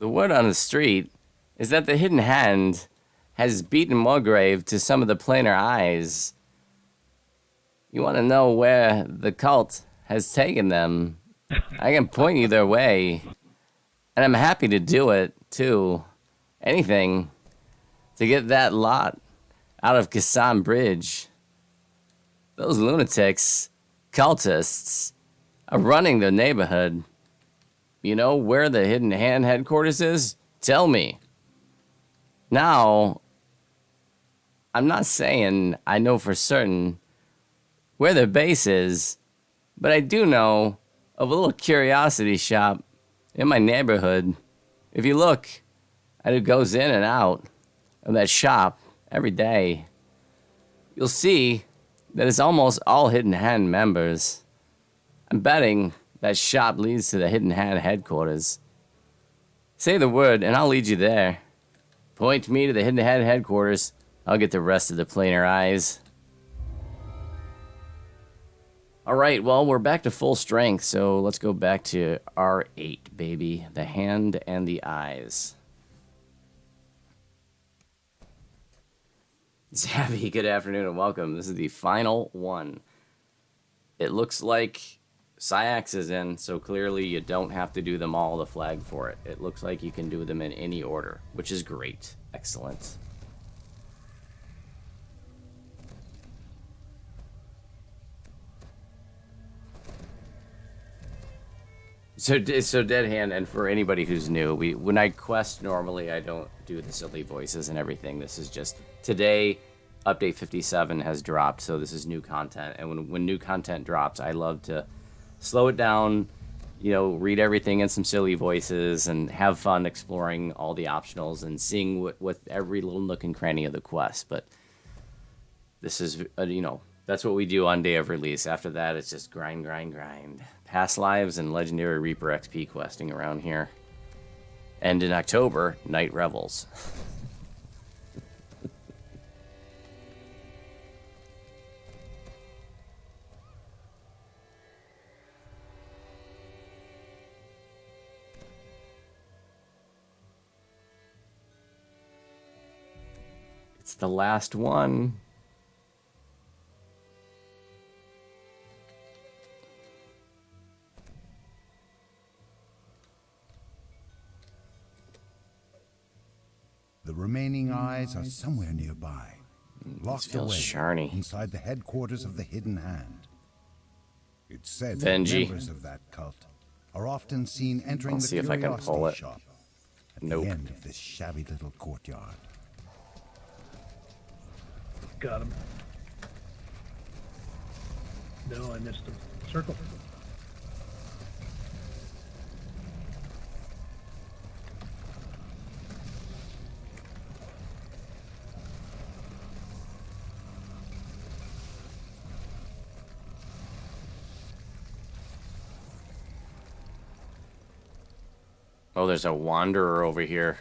The word on the street is that the Hidden Hand has beaten Mulgrave to some of the plainer eyes. You want to know where the cult has taken them? I can point you their way. And I'm happy to do it, too. Anything to get that lot out of Kassam Bridge. Those lunatics, cultists, are running the neighborhood. You know where the Hidden Hand headquarters is? Tell me. Now, I'm not saying I know for certain where their base is, but I do know of a little curiosity shop in my neighborhood. If you look at who goes in and out of that shop every day, you'll see that it's almost all Hidden Hand members. I'm betting that shop leads to the Hidden Hand headquarters. Say the word and I'll lead you there. Point me to the Hidden Hand headquarters. I'll get the rest of the plainer eyes. Alright, well, we're back to full strength, so let's go back to R8, baby. The hand and the eyes. Zabby, good afternoon and welcome. This is the final one. It looks like Syax is in, so clearly you don't have to do them all to flag for it. It looks like you can do them in any order, which is great. Excellent. So Dead Hand, and for anybody who's new, when I quest normally I don't do the silly voices and everything. This is just today. Update 57 has dropped, so this is new content. And when new content drops, I love to slow it down, you know, read everything in some silly voices, and have fun exploring all the optionals and seeing what every little nook and cranny of the quest. But this is, you know, that's what we do on day of release. After that, it's just grind, grind, grind. Past lives and Legendary Reaper XP questing around here. And in October, Night Revels. It's the last one. The remaining eyes are somewhere nearby, locked away sharny. inside the headquarters of the Hidden Hand. It's said Venji. that members of that cult are often seen entering I'll the see if I can pull curiosity it. shop at Nope. the end of this shabby little courtyard. Got him. No, I missed him. Circle. Oh, there's a wanderer over here.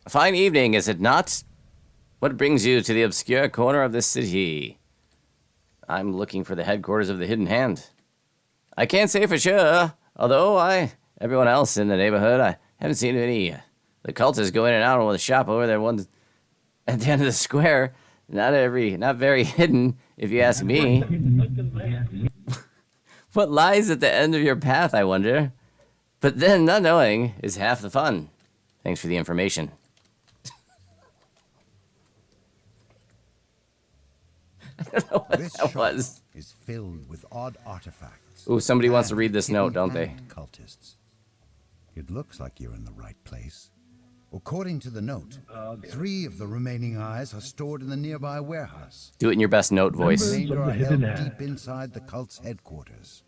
A fine evening, is it not? What brings you to the obscure corner of the city? I'm looking for the headquarters of the Hidden Hand. I can't say for sure, although everyone else in the neighborhood, I haven't seen any. The cultists go in and out of the shop over there, one at the end of the square. Not very hidden, if you ask me. What lies at the end of your path, I wonder? But then, not knowing is half the fun. Thanks for the information. I don't know what This that shop was. is filled with odd artifacts. Ooh, somebody wants to and read this note, don't they? hidden-hand Cultists. It looks like you're in the right place. According to the note, 3 of the remaining eyes are stored in the nearby warehouse. Do it in your best note voice. The remainder of are the held Hidden Hand. deep inside the cult's headquarters.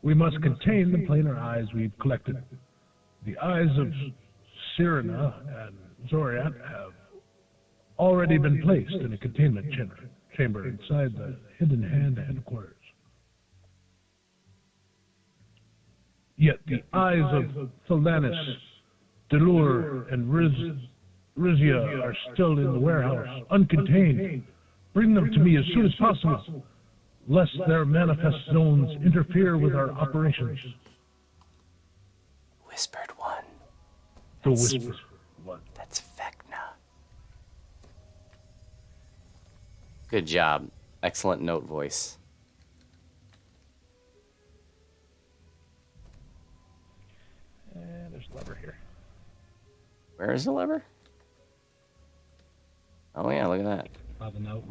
We must contain the planar eyes we've collected. The eyes of Cyrena and Zoriat have already been placed in a containment chamber inside the Hidden Hand headquarters. Yet the eyes of Thalanis, Delur, and Rizia are still in the warehouse, uncontained. Bring them to me as soon as possible, lest their manifest zones interfere with our operations. Whispered one. The whisper. What? That's Vecna. Good job. Excellent note voice. There's a lever here. Where is the lever? Oh yeah, look at that. By the note.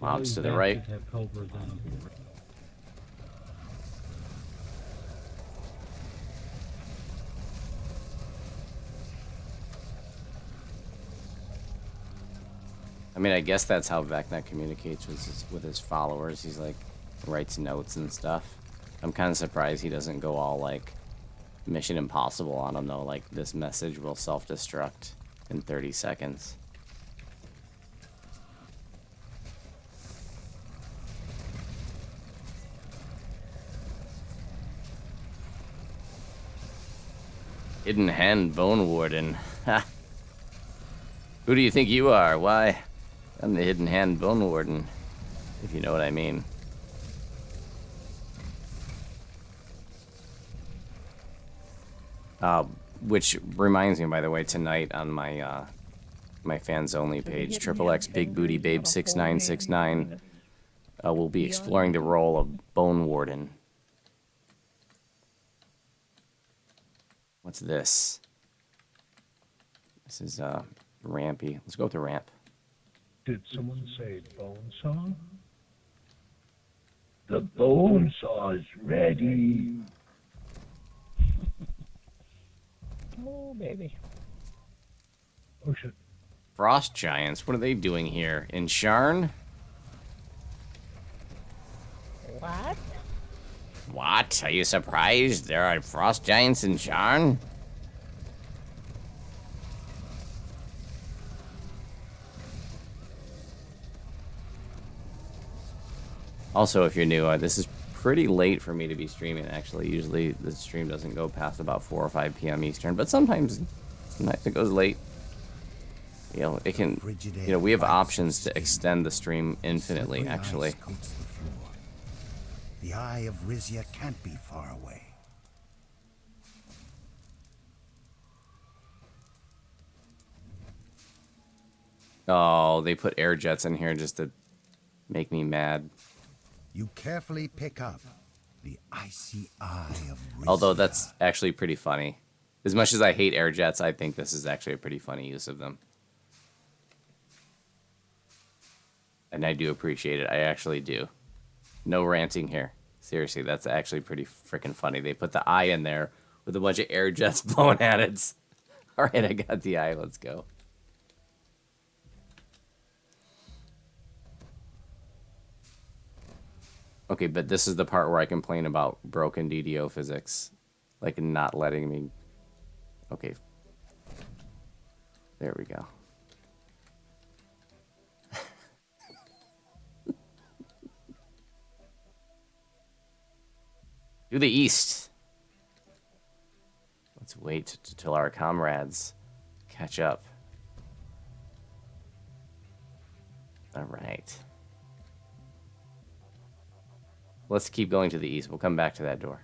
Mobs to the right. I mean, I guess that's how Vecna communicates with his followers. He's like, writes notes and stuff. I'm kind of surprised he doesn't go all like Mission Impossible on him though. Like, this message will self-destruct in 30 seconds. Hidden Hand Bone Warden. Ha! Who do you think you are? Why, I'm the Hidden Hand Bone Warden, if you know what I mean. Which reminds me, by the way, tonight on my my fans only page, XXX Big Booty Babe 6969, we'll be exploring the role of Bone Warden. What's this? This is rampy. Let's go with the ramp. Did someone say bone saw? The bone saw is ready. Oh, baby. Oh shit. Frost Giants, what are they doing here? In Sharn? What? What? Are you surprised? There are Frost Giants in Sharn? Also, if you're new, this is pretty late for me to be streaming, actually. Usually the stream doesn't go past about 4 or 5 p.m. Eastern, but sometimes it goes late. You know, it can, you know, we have options to extend the stream infinitely, actually. The eye of Rizia can't be far away. Oh, they put air jets in here just to make me mad. You carefully pick up the icy eye of Rizia. Although that's actually pretty funny. As much as I hate air jets, I think this is actually a pretty funny use of them. And I do appreciate it. I actually do. No ranting here. Seriously, that's actually pretty freaking funny. They put the eye in there with a bunch of air jets blowing at it. All right, I got the eye. Let's go. Okay, but this is the part where I complain about broken DDO physics. Like, not letting me... Okay. There we go. To the east. Let's wait till our comrades catch up. All right. Let's keep going to the east. We'll come back to that door.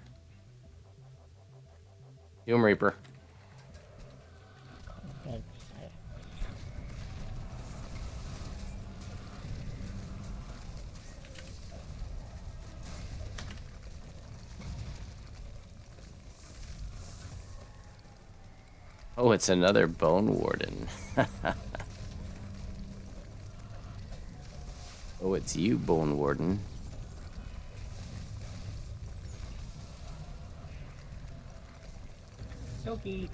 Doom Reaper. Oh, it's another Bone Warden. Oh, it's you, Bone Warden. Silky.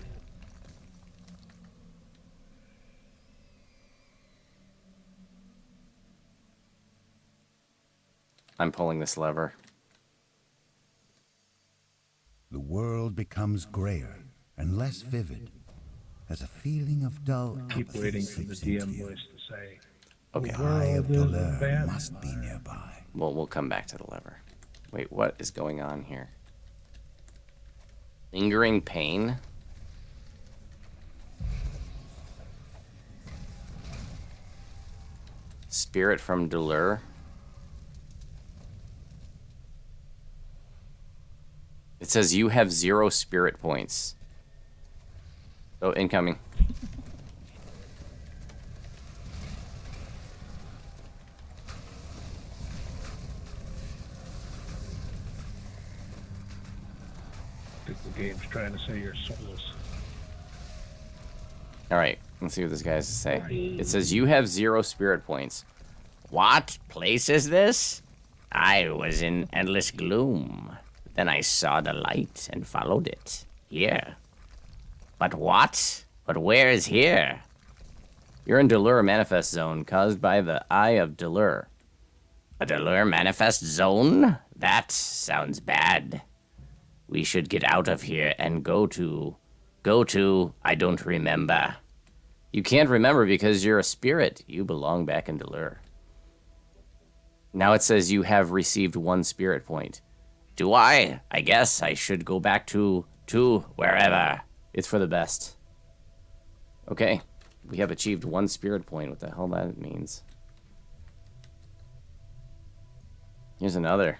I'm pulling this lever. The world becomes grayer and less vivid as a feeling of dull Keep apathy waiting for the seeps into DM you. voice to say, Okay. The eye of World is Dolor bad. must be nearby. Well, we'll come back to the lever. Wait, what is going on here? Lingering pain? Spirit from Delur. It says you have 0 spirit points. Oh, incoming. I think the game's trying to say you're soulless. All right, let's see what this guy has to say. It says you have 0 spirit points. What place is this? I was in endless gloom. Then I saw the light and followed it. Here. But what? But where is here? You're in Delur Manifest Zone caused by the Eye of Delur. A Delur Manifest Zone? That sounds bad. We should get out of here and go to, I don't remember. You can't remember because you're a spirit. You belong back in Delur. Now it says you have received 1 spirit point. Do I? I guess I should go back to wherever. It's for the best. Okay, we have achieved 1 spirit point. What the hell that means? Here's another.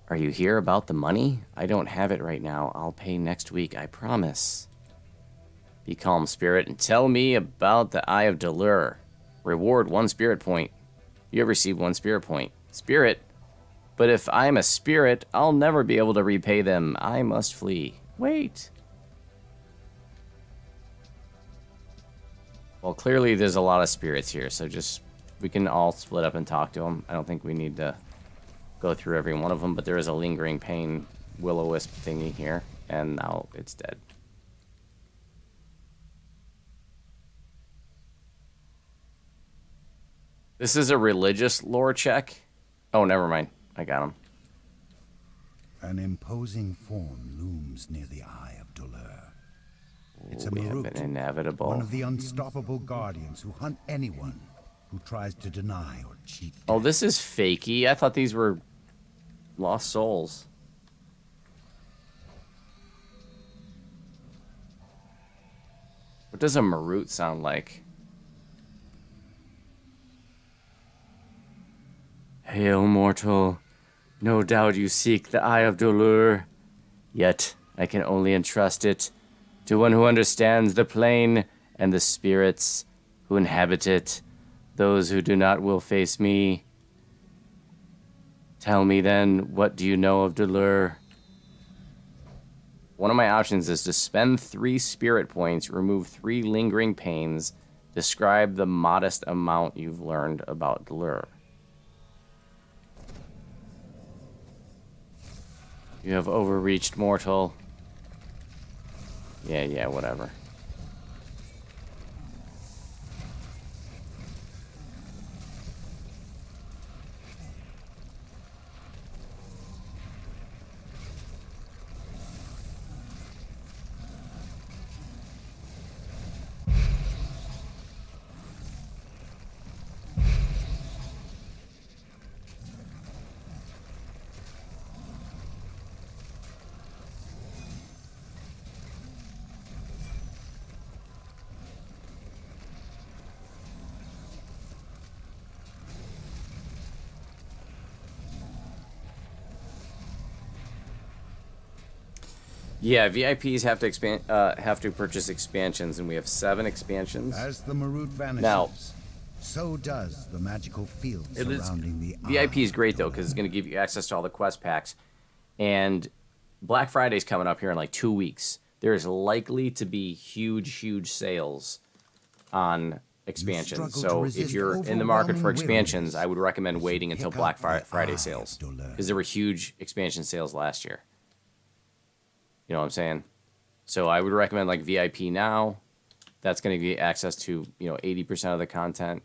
Are you here about the money? I don't have it right now. I'll pay next week, I promise. Be calm, spirit, and tell me about the Eye of Delur. Reward 1 spirit point. You have received 1 spirit point. Spirit? But if I'm a spirit, I'll never be able to repay them. I must flee. Wait. Well, clearly there's a lot of spirits here, so just... we can all split up and talk to them. I don't think we need to go through every one of them, but there is a lingering pain will-o-wisp thingy here, and now it's dead. This is a religious lore check. Oh, never mind. I got him. An imposing form looms near the Eye of Delur. It's a We have Marut, an inevitable. one of the unstoppable guardians who hunt anyone who tries to deny or cheat. Oh, this is fakey. I thought these were lost souls. What does a Marut sound like? Hail, mortal. No doubt you seek the Eye of Delur. Yet, I can only entrust it to one who understands the plane and the spirits who inhabit it. Those who do not will face me. Tell me then, what do you know of Delur? One of my options is to spend 3 spirit points, remove 3 lingering pains, describe the modest amount you've learned about Delur. You have overreached, mortal. Yeah, whatever. Yeah, VIPs have to have to purchase expansions, and we have 7 expansions. As the Marut vanishes, Now, so does the magical field It is, surrounding the VIP is Eye great of though, because it's Delur. going to give you access to all the quest packs, and Black Friday's coming up here in like 2 weeks. There is likely to be huge sales on expansions. struggle to So if resist you're in the market for overwhelming expansions, weariness, I would recommend waiting until pick Black up the Eye Friday of sales, Delur. because there were huge expansion sales last year. You know what I'm saying? So I would recommend like VIP now. That's going to give you access to 80% of the content,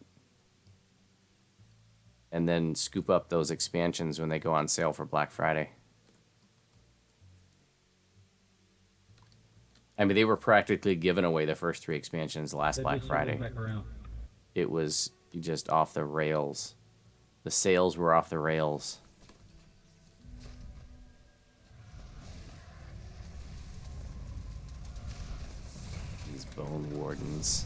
and then scoop up those expansions when they go on sale for Black Friday. I mean, they were practically giving away the first 3 expansions last Black Friday. It was just off the rails. The sales were off the rails. Bone Wardens.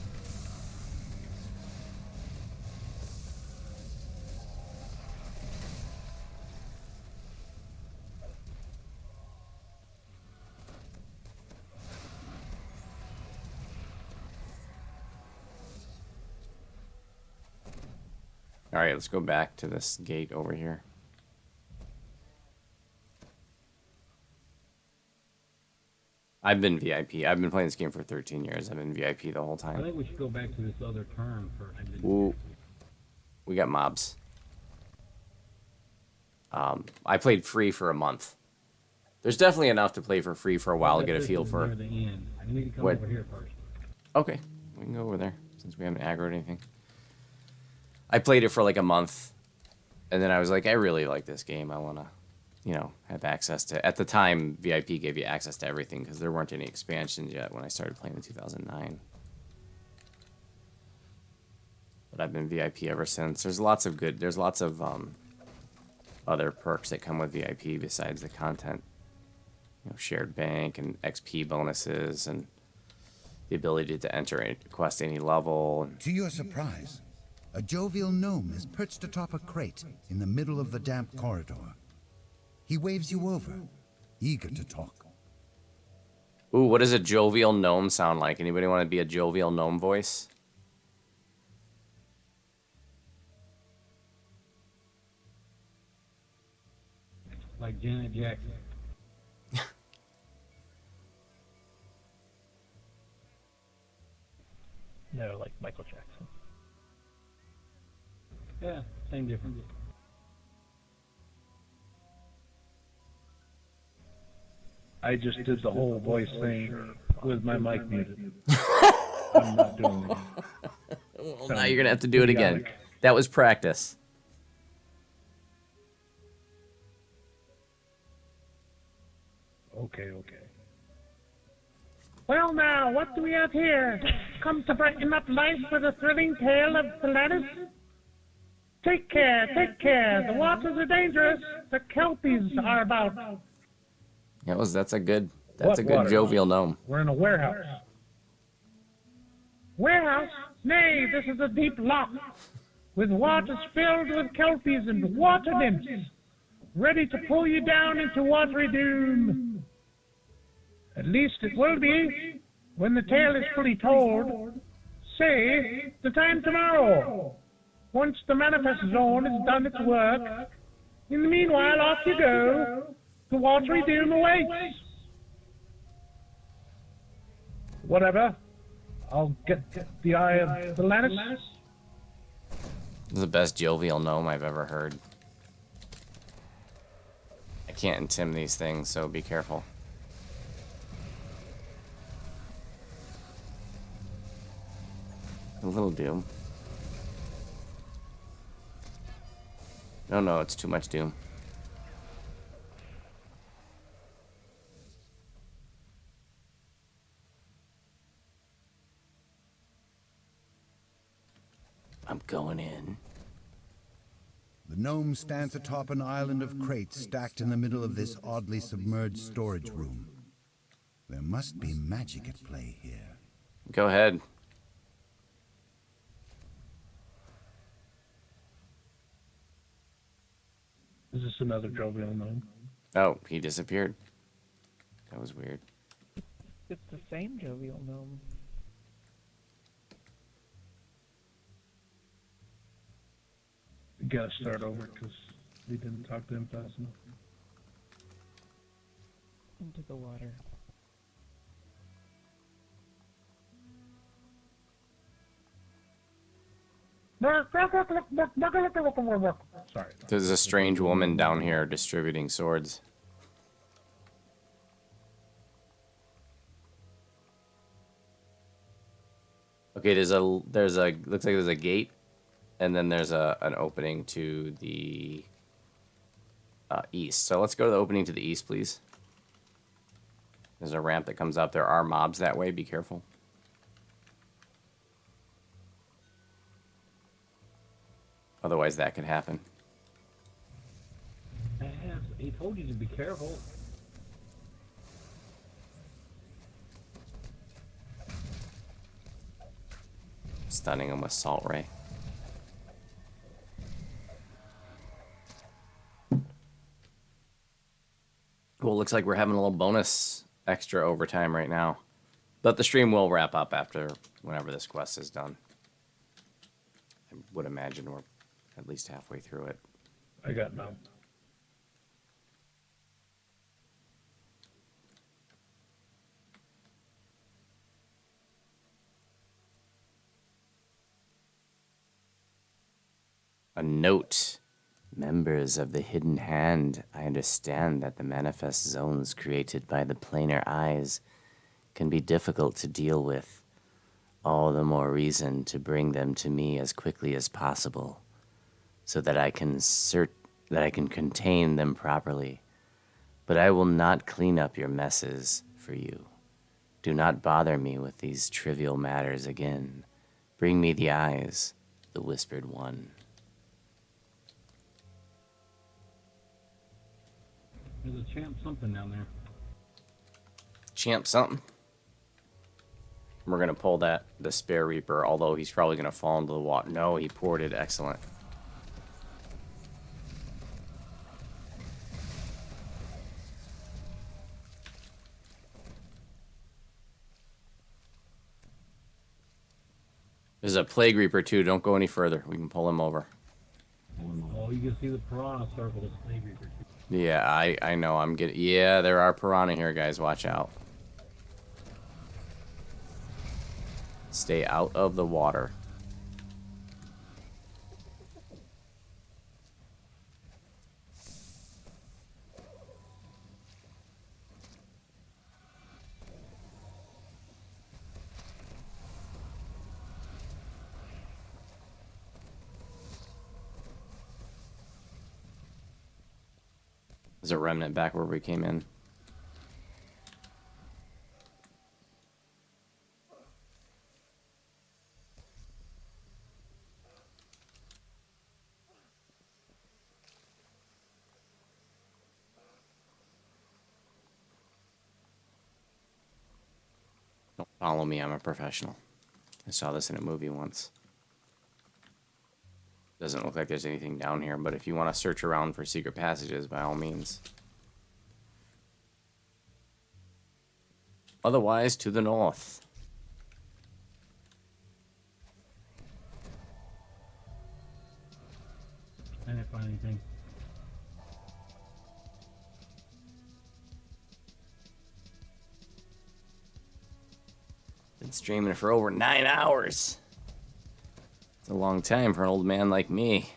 All right, let's go back to this gate over here. I've been VIP. I've been playing this game for 13 years. I've been VIP the whole I time. think we should go back to this other term for. Ooh, we got mobs. I played free for a month. There's definitely enough to play for free for a while to get a feel for. Near the end. I need to come What? over here first. Okay, we can go over there since we haven't aggroed anything. I played it for like a month, and then I was like, I really like this game. I want to, you know, have access to. At the time, VIP gave you access to everything because there weren't any expansions yet when I started playing in 2009. But I've been VIP ever since. There's lots of other perks that come with VIP besides the content. You know, shared bank and XP bonuses and the ability to enter a quest any level. To your surprise, a jovial gnome is perched atop a crate in the middle of the damp corridor. He waves you over, eager to talk. Ooh, what does a jovial gnome sound like? Anybody want to be a jovial gnome voice? Like Janet Jackson. No, like Michael Jackson. Yeah, same difference. I just did the whole voice thing with my mic muted. I'm not doing it. Well, now you're going to have to do it again. That was practice. Okay, okay. Well, now, what do we have here? Come to brighten up life with a thrilling tale of Polaris? Take care, take care. The waters are dangerous. The kelpies are about. That's a good What water? jovial gnome. We're in a warehouse. Warehouse? Nay, this is a deep lock, with waters filled with kelpies and water nymphs, ready to pull you down into watery doom. At least it will be, when the tale is fully told. Say, the time tomorrow, once the manifest zone has done its work. In the meanwhile, off you go. The watery doom awaits. Whatever. I'll get the eye of the Lannis. This is the best jovial gnome I've ever heard. I can't intim these things, so be careful. A little doom. No, it's too much doom. I'm going in. The gnome stands atop an island of crates stacked in the middle of this oddly submerged storage room. There must be magic at play here. Go ahead. Is this another jovial gnome? Oh, he disappeared. That was weird. It's the same jovial gnome. We gotta start over because we didn't talk to him fast enough. Into the water. Sorry. There's a strange woman down here distributing swords. Okay, looks like there's a gate, and then there's an opening to the east. So let's go to the opening to the east, please. There's a ramp that comes up. There are mobs that way. Be careful. Otherwise, that could happen. He told you to be careful. Stunning him with Salt Ray. Well, looks like we're having a little bonus extra overtime right now. But the stream will wrap up after whenever this quest is done. I would imagine we're at least halfway through it. I got none. A note. Members of the Hidden Hand, I understand that the manifest zones created by the planar eyes can be difficult to deal with. All the more reason to bring them to me as quickly as possible, so that I can contain them properly. But I will not clean up your messes for you. Do not bother me with these trivial matters again. Bring me the eyes, the Whispered One. There's a champ something down there. Champ something. We're going to pull that Despair Reaper, although he's probably going to fall into the water. No, he ported. Excellent. There's a Plague Reaper, too. Don't go any further. We can pull him over. Oh, you can see the piranha circle that's Plague Reaper. Yeah, I know. I'm getting... Yeah, there are piranha here, guys. Watch out. Stay out of the water. There's a remnant back where we came in. Don't follow me, I'm a professional. I saw this in a movie once. Doesn't look like there's anything down here, but if you want to search around for secret passages, by all means. Otherwise, to the north. I didn't find anything. Been streaming for over 9 hours. It's a long time for an old man like me.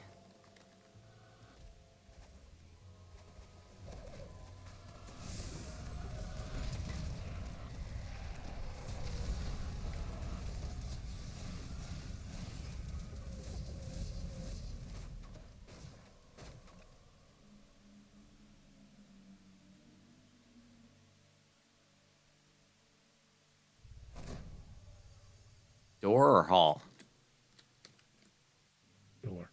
Door or hall? Door.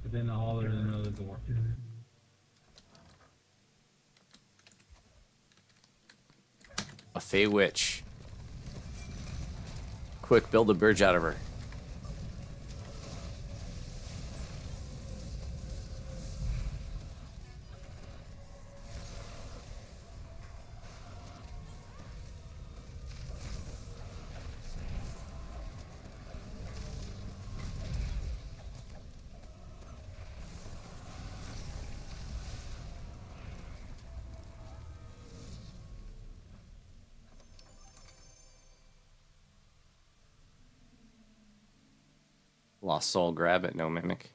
But in the hall there's another door. A Fey Witch. Quick, build a bridge out of her. Lost soul, grab it, no mimic.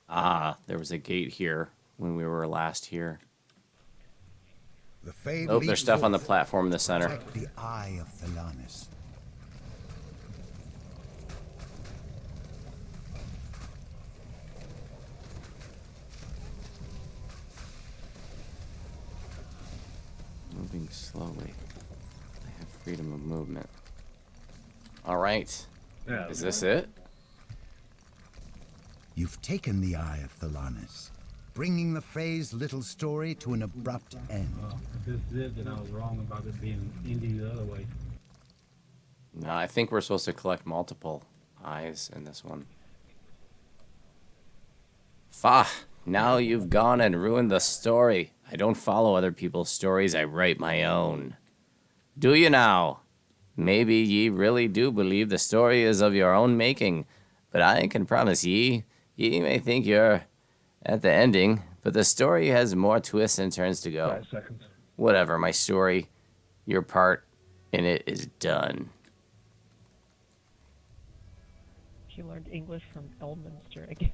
Ah, there was a gate here when we were last here. The Fade Oh, lead there's stuff on the forth. platform in the center. Protect the eye of Thelanis. moving slowly. I have freedom of movement. Alright. Yeah. Is this it? You've taken the Eye of Thelanis, bringing the Fae's little story to an abrupt end. Well, if this is it, then I was wrong about it being Indy the other way. No, I think we're supposed to collect multiple eyes in this one. Fah! Now you've gone and ruined the story. I don't follow other people's stories, I write my own. Do you now? Maybe ye really do believe the story is of your own making, but I can promise ye may think you're at the ending, but the story has more twists and turns to go. 5 seconds. Whatever, my story, your part in it is done. She learned English from Elminster again.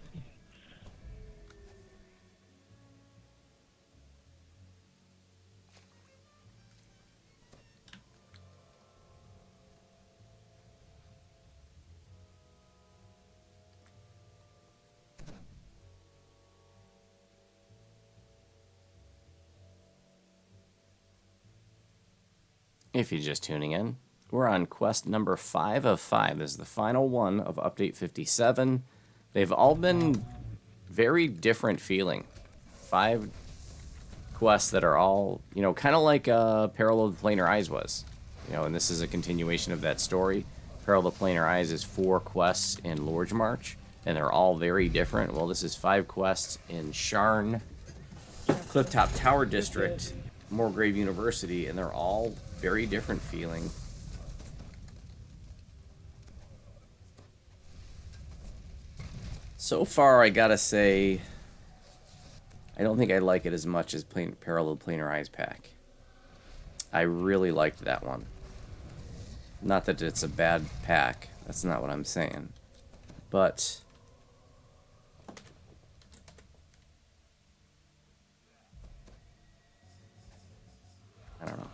If you're just tuning in, we're on quest number 5 of 5. This is the final one of Update 57. They've all been very different feeling. 5 quests that are all, you know, kind of like Peril of the Planar Eyes was. You know, and this is a continuation of that story. Peril of the Planar Eyes is 4 quests in Lord's March, and they're all very different. Well, this is 5 quests in Sharn, Clifftop Tower District, Morgrave University, and they're all very different feeling. So far, I gotta say, I don't think I like it as much as Peril of the Planar Eyes pack. I really liked that one. Not that it's a bad pack, that's not what I'm saying. But I don't know.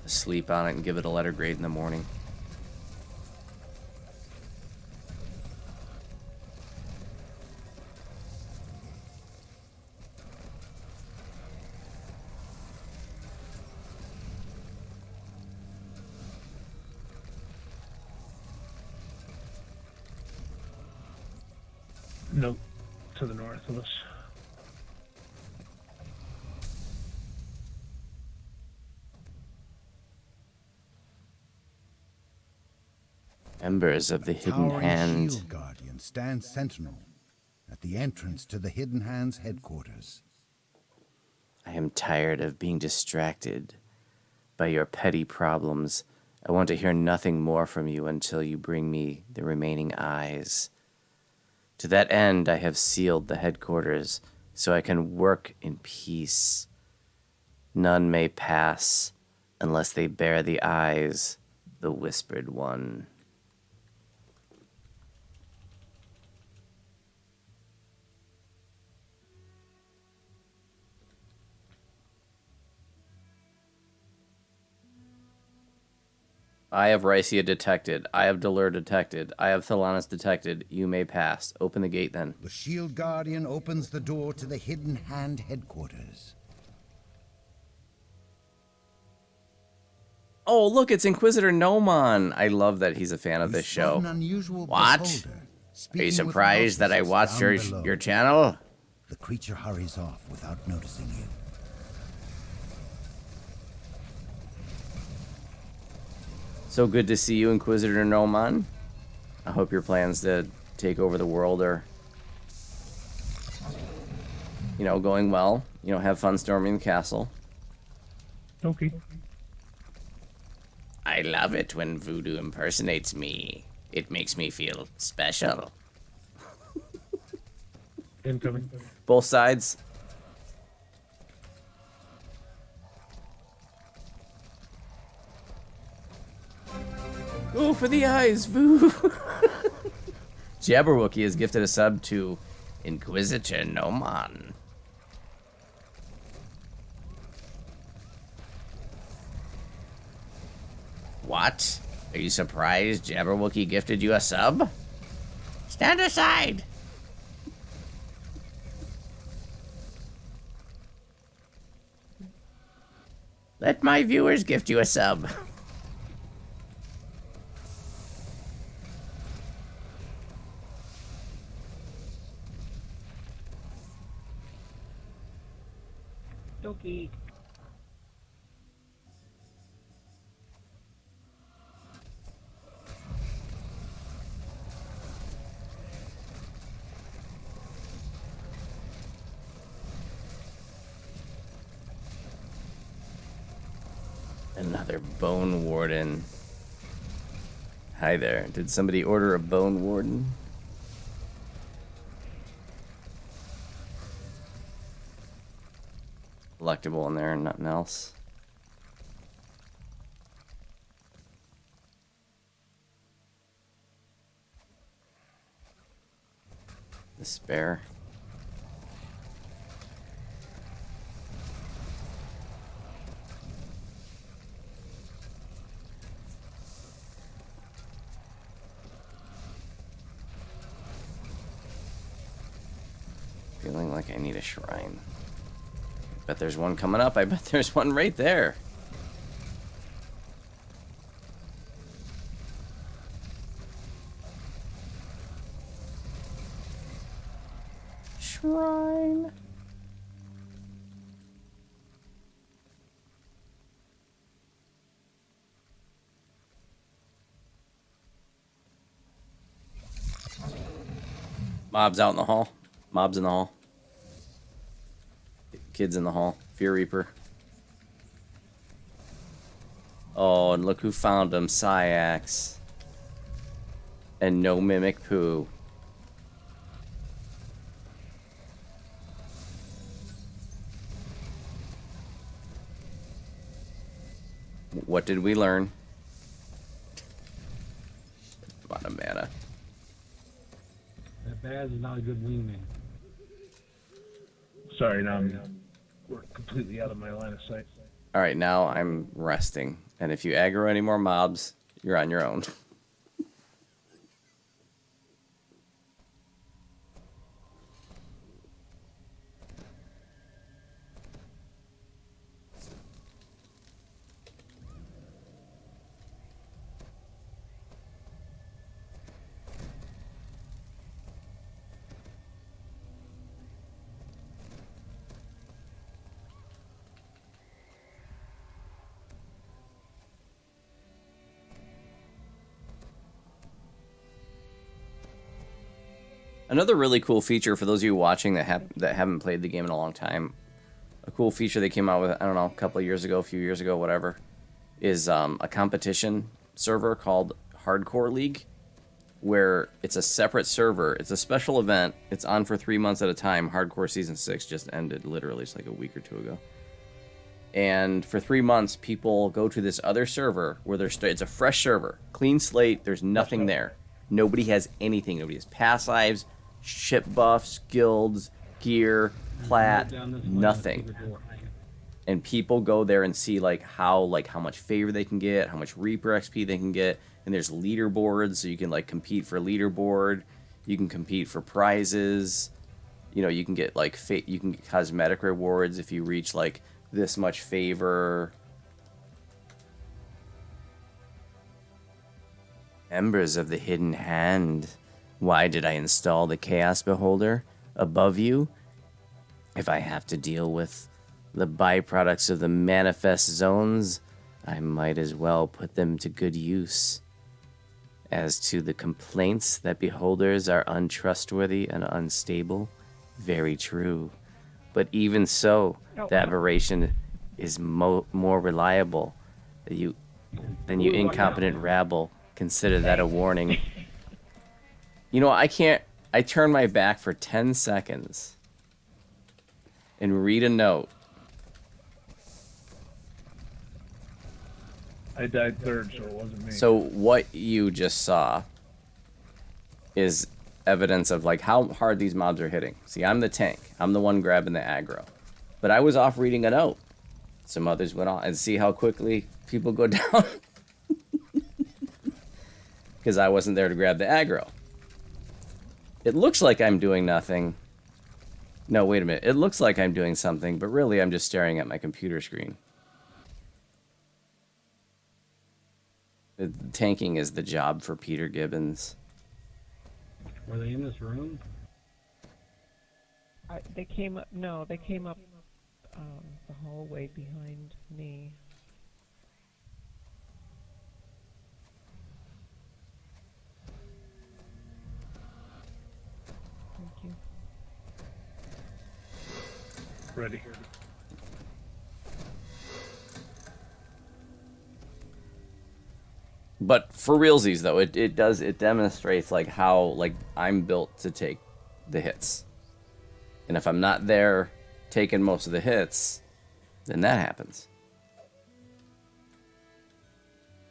Sleep on it and give it a letter grade in the morning. Nope. To the north of us. Embers of the Hidden Towering Hand. shield guardian stands sentinel at the entrance to the Hidden Hand's headquarters. I am tired of being distracted by your petty problems. I want to hear nothing more from you until you bring me the remaining eyes. To that end, I have sealed the headquarters so I can work in peace. None may pass unless they bear the eyes, the Whispered One. I have Rycia detected. I have Delur detected. I have Thelanis detected. You may pass. Open the gate then. The shield guardian opens the door to the Hidden Hand headquarters. Oh, look, it's Inquisitor Nomon. I love that he's a fan of this show. An unusual What? beholder, Are you speaking with surprised that I officers watched down below. your channel? The creature hurries off without noticing you. So good to see you, Inquisitor Nomon. I hope your plans to take over the world are, you know, going well. You know, have fun storming the castle. Okay. I love it when Voodoo impersonates me. It makes me feel special. Incoming. Both sides. Go for the eyes, Voo. Jabberwocky has gifted a sub to Inquisitor Nomon. What? Are you surprised Jabberwocky gifted you a sub? Stand aside. Let my viewers gift you a sub. Doki. Another Bone Warden. Hi there. Did somebody order a Bone Warden? Collectible in there and nothing else. Despair. Feeling like I need a shrine. Bet there's one coming up. I bet there's one right there. Shrine. Mobs out in the hall. Mobs in the hall. Kids in the hall. Fear Reaper. Oh, and look who found him. Syax. And no Mimic Poo. What did we learn? A lot of mana. That Baz is not a good wingman. Sorry, now we're completely out of my line of sight. Alright, now I'm resting. And if you aggro any more mobs, you're on your own. Another really cool feature for those of you watching that haven't played the game in a long time, a cool feature they came out with, I don't know, a couple of years ago, a few years ago, whatever, is a competition server called Hardcore League, where it's a separate server. It's a special event. It's on for 3 months at a time. Hardcore Season 6 just ended literally just like a week or two ago. And for 3 months, people go to this other server where it's a fresh server, clean slate. There's nothing there. Nobody has anything. Nobody has passives, ship buffs, guilds, gear, plat, nothing. And people go there and see how much favor they can get, how much Reaper XP they can get, and there's leaderboards, so you can compete for leaderboard, you can compete for prizes, you can get you can get cosmetic rewards if you reach this much favor. Embers of the Hidden Hand. Why did I install the Chaos Beholder above you? If I have to deal with the byproducts of the manifest zones, I might as well put them to good use. As to the complaints that beholders are untrustworthy and unstable, very true. But even so, the aberration is more reliable than you incompetent rabble. Consider that a warning. I turn my back for 10 seconds and read a note. I died third, so it wasn't me. So what you just saw is evidence of how hard these mobs are hitting. See, I'm the tank. I'm the one grabbing the aggro. But I was off reading a note. Some others went on, and see how quickly people go down? Because I wasn't there to grab the aggro. It looks like I'm doing nothing. No, wait a minute. It looks like I'm doing something, but really I'm just staring at my computer screen. Tanking is the job for Peter Gibbons. Were they in this room? They came up. No, they came up the hallway behind me. Thank you. Ready. But for realsies, though, it demonstrates like how like I'm built to take the hits, and if I'm not there taking most of the hits, then that happens.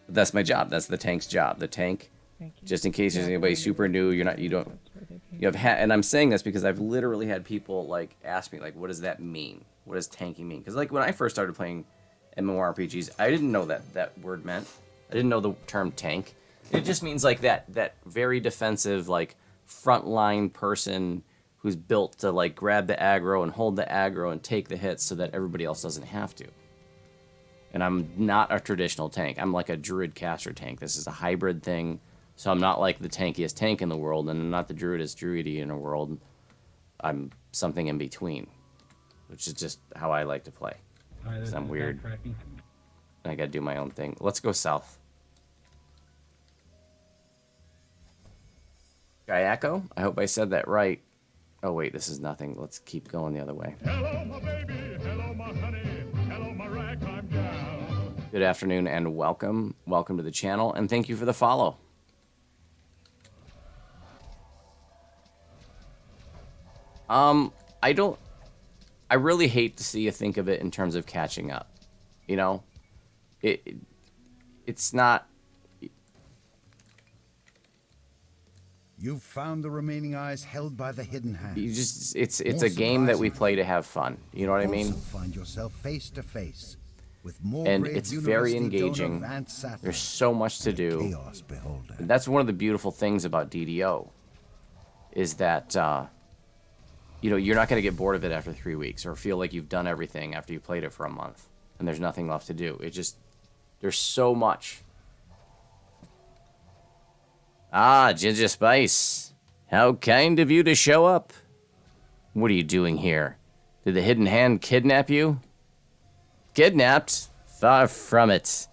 But that's my job. That's the tank's job. The tank, Thank you. just in case there's Yeah, anybody I super new, you don't That's where they came you have and I'm saying this because I've literally had people like ask me like, what does that mean? What does tanking mean? Because like when I first started playing MMORPGs, I didn't know that word meant. I didn't know the term tank. It just means like that very defensive, like frontline person who's built to like grab the aggro and hold the aggro and take the hits so that everybody else doesn't have to. And I'm not a traditional tank. I'm like a druid caster tank. This is a hybrid thing. So I'm not like the tankiest tank in the world, and I'm not the druidest druidy in the world. I'm something in between, which is just how I like to play. I'm weird. I gotta do my own thing. Let's go south. Gayako? I hope I said that right. Oh wait, this is nothing. Let's keep going the other way. Hello, my baby. Hello, my honey. Hello, my ragtime gal. Good afternoon and welcome. Welcome to the channel, and thank you for the follow. I really hate to see you think of it in terms of catching up. You know? It's not... You've found the remaining eyes held by the hidden hand. You just it's a game that we play to have fun. You know what I mean? Also find yourself face to face with And it's very engaging. There's so much to do. Chaos Beholder. And that's one of the beautiful things about DDO, is that you know, you're not going to get bored of it after 3 weeks or feel like you've done everything after you played it for a month and there's nothing left to do. It just, there's so much. Ah, Ginger Spice. How kind of you to show up. What are you doing here? Did the hidden hand kidnap you? Kidnapped? Far from it.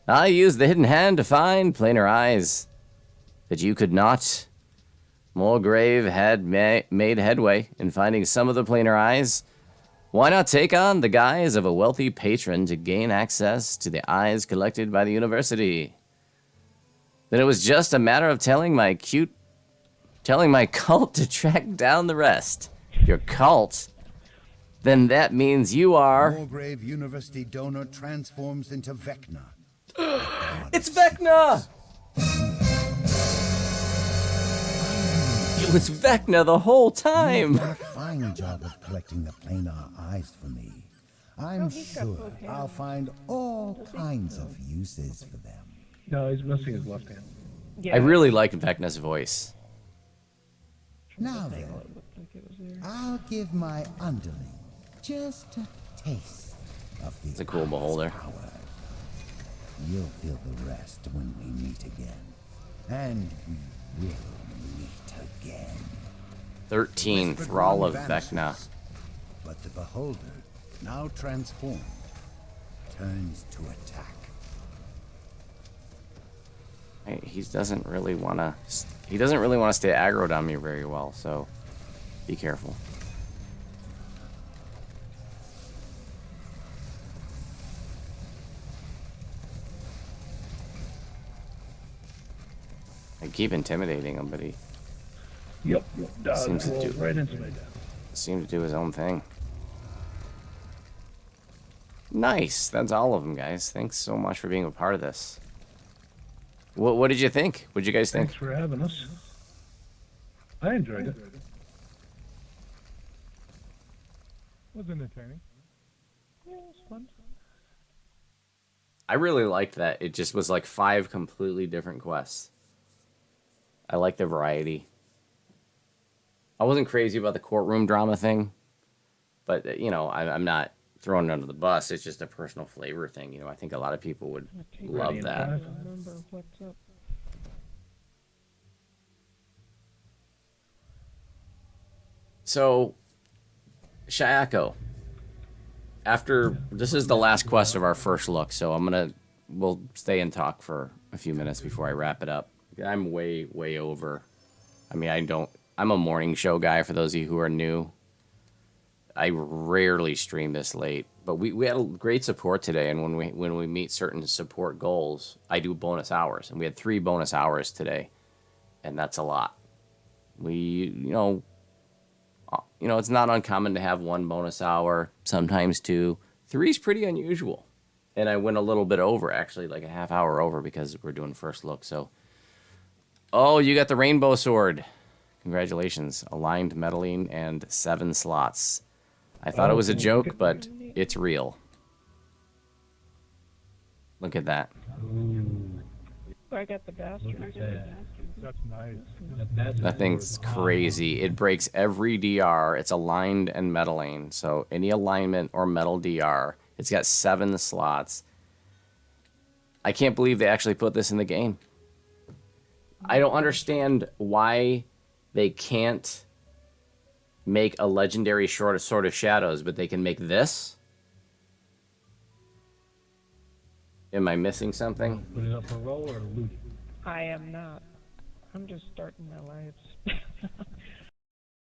I used the hidden hand to find plainer eyes that you could not. Mulgrave had made headway in finding some of the plainer eyes. Why not take on the guise of a wealthy patron to gain access to the eyes collected by the university? Then it was just a matter of telling my cult to track down the rest. Your cult? Then that means you are... Mulgrave University donor transforms into Vecna. It's Vecna! It was Vecna the whole time! You've done a fine job of collecting the planar eyes for me. I'm he's got sure both hands. I'll find all kinds of uses for them. No, he's missing his left hand. Yeah, I really like Vecna's voice. Now it then, looked like it was there. I'll give my underling just a taste of the It's a cool beholder. power. You'll feel the rest when we meet again. And we will meet again. 13, Whispered Thrall one of vanishes, Vecna. But the beholder, now transformed, turns to attack. He doesn't really want to... He doesn't really want to stay aggroed on me very well, so be careful. I keep intimidating him, but he Yep. Dodge Seems to rolls do- right into my death. seems to do his own thing. Nice. That's all of them, guys. Thanks so much for being a part of this. What did you think? What did you guys think? Thanks for having us. I enjoyed it. Was entertaining. Yeah, it was fun. I really liked that. It just was like 5 completely different quests. I like the variety. I wasn't crazy about the courtroom drama thing, but you know, I'm not thrown under the bus. It's just a personal flavor thing. You know, I think a lot of people would love that. Remember what's up. So, Shayako, after this is the last quest of our first look, so we'll stay and talk for a few minutes before I wrap it up. I'm way over. I mean, I'm a morning show guy for those of you who are new. I rarely stream this late, but we had great support today, and when we meet certain support goals, I do bonus hours, and we had 3 bonus hours today, and that's a lot. You know, it's not uncommon to have 1 bonus hour, sometimes 2. 3 is pretty unusual, and I went a little bit over, actually, like a half hour over because we're doing first look. So, oh, you got the rainbow sword. Congratulations, aligned metalline and 7 slots. I thought it was a joke, but it's real. Look at that. I got the bastard. That's nice. That thing's crazy. It breaks every DR. It's aligned and metalline. So any alignment or metal DR. It's got 7 slots. I can't believe they actually put this in the game. I don't understand why they can't make a legendary Sword of Shadows, but they can make this? Am I missing something? Put it up for roll or loot? I am not. I'm just starting my lives.